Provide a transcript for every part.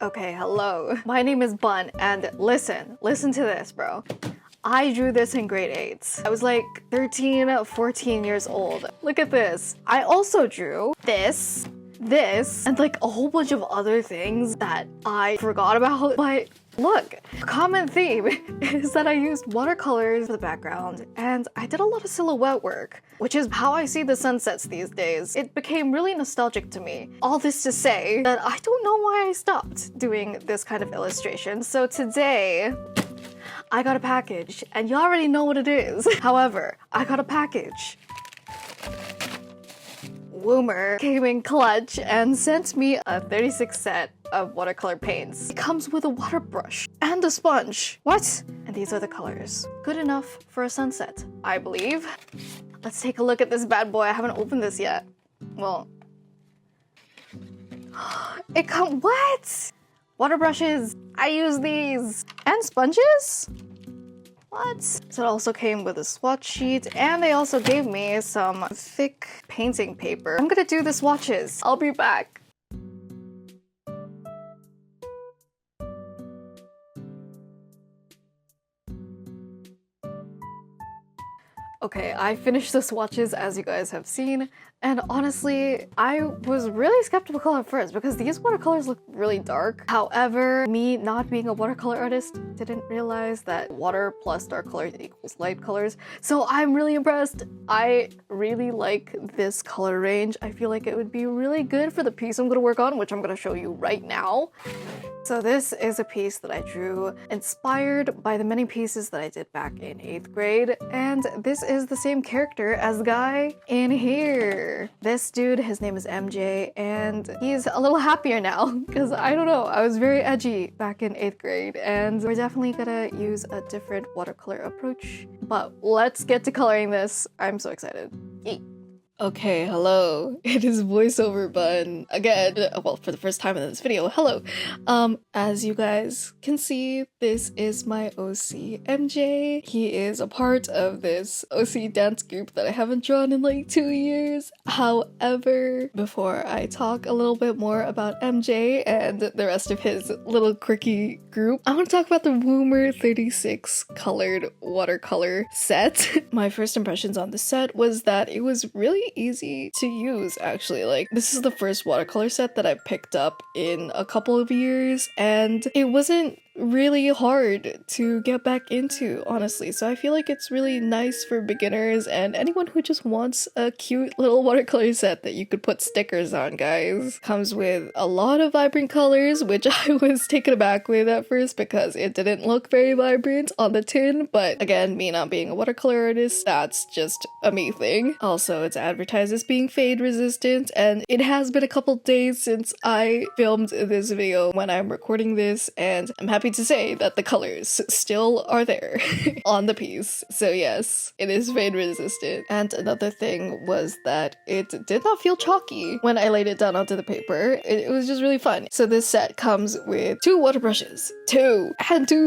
Okay, hello. My name is Bun, and listen to this, bro. I drew this in grade 8. I was like 13, 14 years old. Look at this. I also drew this, and like a whole bunch of other things that I forgot about, but look, common theme is that I used watercolors for the background, and I did a lot of silhouette work, which is how I see the sunsets these days. It became really nostalgic to me. All this to say that I don't know why I stopped doing this kind of illustration, so today, I got a package, and you already know what it is. However, I got a package. Woomer came in clutch and sent me a 36 set of watercolor paints. It comes with a water brush and a sponge. What? And these are the colors. Good enough for a sunset, I believe. Let's take a look at this bad boy. I haven't opened this yet. Well, what? Water brushes. I use these. And sponges? What? So it also came with a swatch sheet, and they also gave me some thick painting paper. I'm gonna do the swatches. I'll be back. Okay, I finished the swatches as you guys have seen, and honestly, I was really skeptical at first because these watercolors look really dark. However, me not being a watercolor artist didn't realize that water plus dark colors equals light colors, so I'm really impressed. I really like this color range. I feel like it would be really good for the piece I'm gonna work on, which I'm gonna show you right now. So this is a piece that I drew inspired by the many pieces that I did back in 8th grade, and this is the same character as the guy in here. This dude, his name is MJ, and he's a little happier now because I don't know, I was very edgy back in 8th grade, and we're definitely gonna use a different watercolor approach. But let's get to coloring this. I'm so excited. Yay. Okay, hello. It is voiceover Bun again. Well, for the first time in this video, hello. As you guys can see, this is my OC MJ. He is a part of this OC dance group that I haven't drawn in like 2 years. However, before I talk a little bit more about MJ and the rest of his little quirky group, I want to talk about the Woomer 36 colored watercolor set. My first impressions on the set was that it was really easy to use, actually. Like, this is the first watercolor set that I picked up in a couple of years, and it wasn't really hard to get back into, honestly. So I feel like it's really nice for beginners and anyone who just wants a cute little watercolor set that you could put stickers on, guys. Comes with a lot of vibrant colors, which I was taken aback with at first because it didn't look very vibrant on the tin, but again, me not being a watercolor artist, that's just a me thing. Also, it's advertised as being fade resistant, and it has been a couple days since I filmed this video when I'm recording this, and I'm happy to say that the colors still are there on the piece. So yes, it is fade resistant. And another thing was that it did not feel chalky when I laid it down onto the paper. It was just really fun. So this set comes with 2 water brushes, 2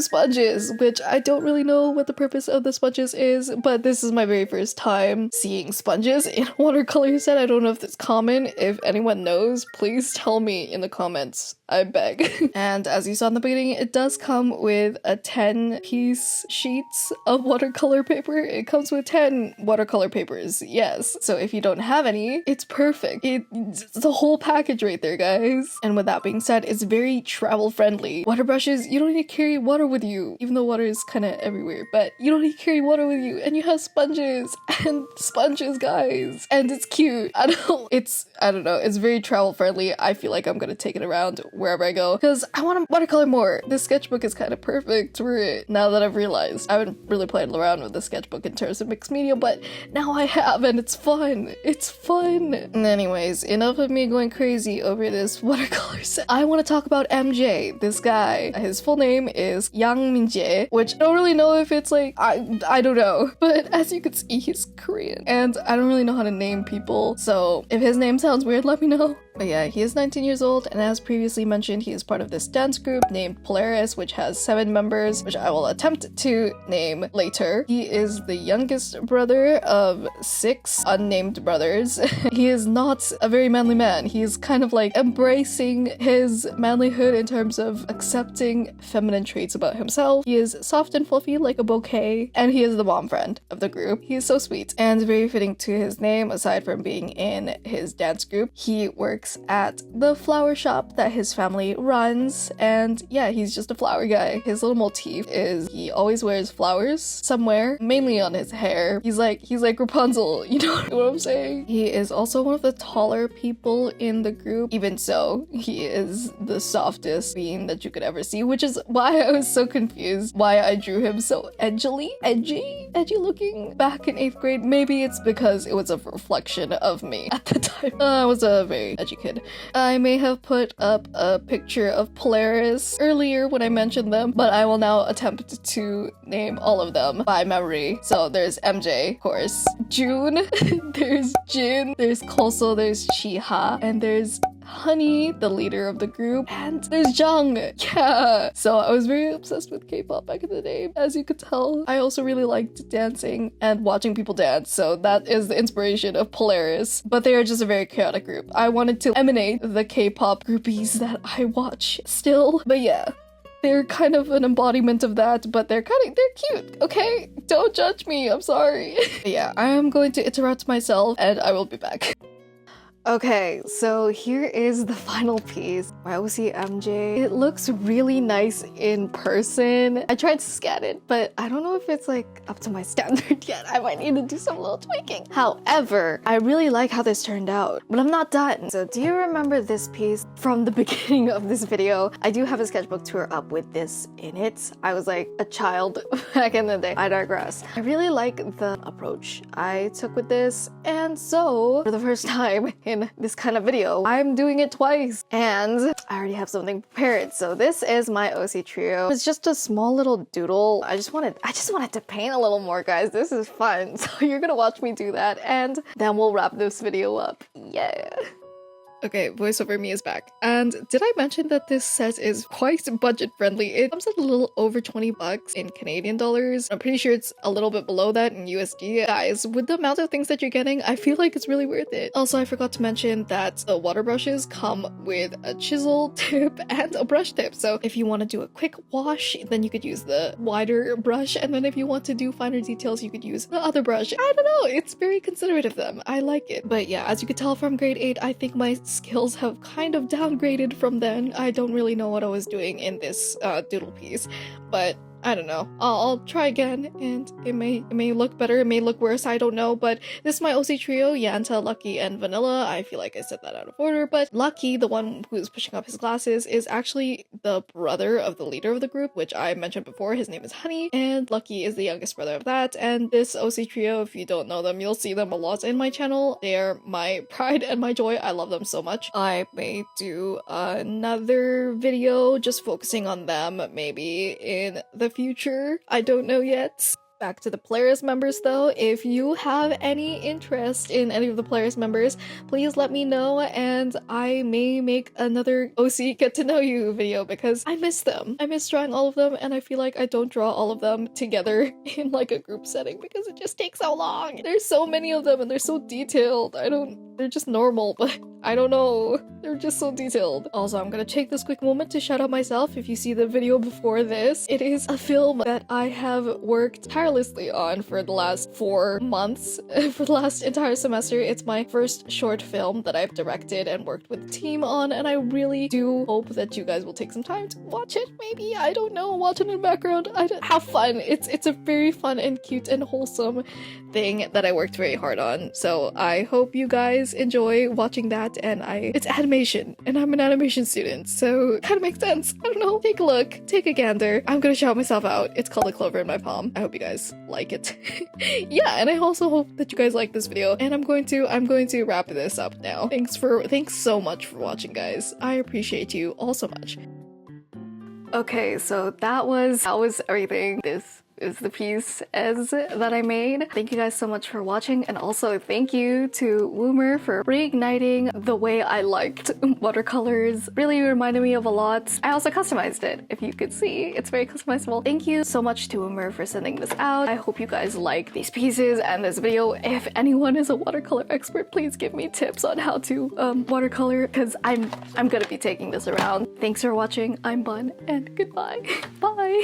sponges, which I don't really know what the purpose of the sponges is, but this is my very first time seeing sponges in a watercolor set. I don't know if that's common. If anyone knows, please tell me in the comments. I beg. And as you saw in the beginning, it does come with a 10-piece sheets of watercolor paper. It comes with 10 watercolor papers, yes. So if you don't have any, it's perfect. It's the whole package right there, guys. And with that being said, it's very travel friendly. Water brushes, you don't need to carry water with you, even though water is kind of everywhere, but you don't need to carry water with you. And you have sponges, guys. And it's cute. I don't know, it's very travel friendly. I feel like I'm gonna take it around wherever I go because I want to watercolor more. This sketchbook is kind of perfect for it now that I've realized. I haven't really played around with the sketchbook in terms of mixed media, but now I have, and it's fun. It's fun. And anyways, enough of me going crazy over this watercolor set. I want to talk about MJ, this guy. His full name is Yang Min-jae, which I don't really know if it's like, I don't know, but as you can see, he's Korean, and I don't really know how to name people, so if his name sounds weird, let me know. But yeah, he is 19 years old, and as previously mentioned, he is part of this dance group named Polaris, which has 7 members, which I will attempt to name later. He is the youngest brother of 6 unnamed brothers. He is not a very manly man. He is kind of like embracing his manlyhood in terms of accepting feminine traits about himself. He is soft and fluffy like a bouquet, and he is the mom friend of the group. He is so sweet and very fitting to his name. Aside from being in his dance group, he works at the flower shop that his family runs, and yeah, he's just a flower guy. His little motif is he always wears flowers somewhere, mainly on his hair. He's like Rapunzel, you know what I'm saying? He is also one of the taller people in the group. Even so, he is the softest being that you could ever see, which is why I was so confused why I drew him so edgy looking back in 8th grade. Maybe it's because it was a reflection of me at the time. I was a very edgy kid. I may have put up a picture of Polaris earlier when I mentioned them, but I will now attempt to name all of them by memory. So there's MJ, of course, June, there's Jin, there's Koso, there's Chiha, and there's Honey, the leader of the group, and there's Jung. Yeah. So I was very obsessed with K-pop back in the day, as you could tell. I also really liked dancing and watching people dance, so that is the inspiration of Polaris. But they are just a very chaotic group. I wanted to emanate the K-pop groupies that I watch still. But yeah, they're kind of an embodiment of that, but they're cute, okay? Don't judge me, I'm sorry. But yeah, I am going to interrupt myself and I will be back. Okay, so here is the final piece. My OC MJ. It looks really nice in person. I tried to scan it, but I don't know if it's like up to my standard yet. I might need to do some little tweaking. However, I really like how this turned out, but I'm not done. So do you remember this piece from the beginning of this video? I do have a sketchbook tour up with this in it. I was like a child back in the day. I digress. I really like the approach I took with this, and so for the first time in this kind of video, I'm doing it twice, and I already have something prepared. So this is my OC trio. It's just a small little doodle. I just wanted to paint a little more, guys. This is fun. So you're gonna watch me do that, and then we'll wrap this video up. Yeah. Okay, voiceover me is back. And did I mention that this set is quite budget friendly? It comes at a little over 20 bucks in Canadian dollars. I'm pretty sure it's a little bit below that in USD. Guys, with the amount of things that you're getting, I feel like it's really worth it. Also, I forgot to mention that the water brushes come with a chisel tip and a brush tip. So if you want to do a quick wash, then you could use the wider brush. And then if you want to do finer details, you could use the other brush. I don't know, it's very considerate of them. I like it. But yeah, as you could tell from grade 8, I think my skills have kind of downgraded from then. I don't really know what I was doing in this doodle piece, but I don't know. I'll try again, and it may look better, it may look worse, I don't know. But this is my OC trio: Yanta, Lucky, and Vanilla. I feel like I said that out of order, but Lucky, the one who's pushing up his glasses, is actually the brother of the leader of the group, which I mentioned before. His name is Honey, and Lucky is the youngest brother of that. And this OC trio, if you don't know them, you'll see them a lot in my channel. They are my pride and my joy. I love them so much. I may do another video just focusing on them, maybe in the future. I don't know yet. Back to the Polaris members though. If you have any interest in any of the Polaris members, please let me know, and I may make another OC get to know you video because I miss them. I miss drawing all of them, and I feel like I don't draw all of them together in like a group setting because it just takes so long. There's so many of them and they're so detailed. They're just normal, but I don't know. They're just so detailed. Also, I'm gonna take this quick moment to shout out myself. If you see the video before this, it is a film that I have worked tirelessly on for the last 4 months, for the last entire semester. It's my first short film that I've directed and worked with the team on, and I really do hope that you guys will take some time to watch it. Maybe, I don't know, watch it in the background. Have fun. It's a very fun and cute and wholesome thing that I worked very hard on. So I hope you guys enjoy watching that. And it's animation, and I'm an animation student, so it kind of makes sense. I don't know. Take a look, take a gander. I'm gonna shout myself out. It's called A Clover in My Palm. I hope you guys like it. Yeah, and I also hope that you guys like this video, and I'm going to wrap this up now. Thanks so much for watching, guys. I appreciate you all so much. Okay, so that was everything. This is the piece as that I made. Thank you guys so much for watching, and also thank you to Woomer for reigniting the way I liked watercolors. Really reminded me of a lot. I also customized it, if you could see. It's very customizable. Thank you so much to Woomer for sending this out. I hope you guys like these pieces and this video. If anyone is a watercolor expert, please give me tips on how to watercolor, because I'm gonna be taking this around. Thanks for watching. I'm Bun, and goodbye. Bye.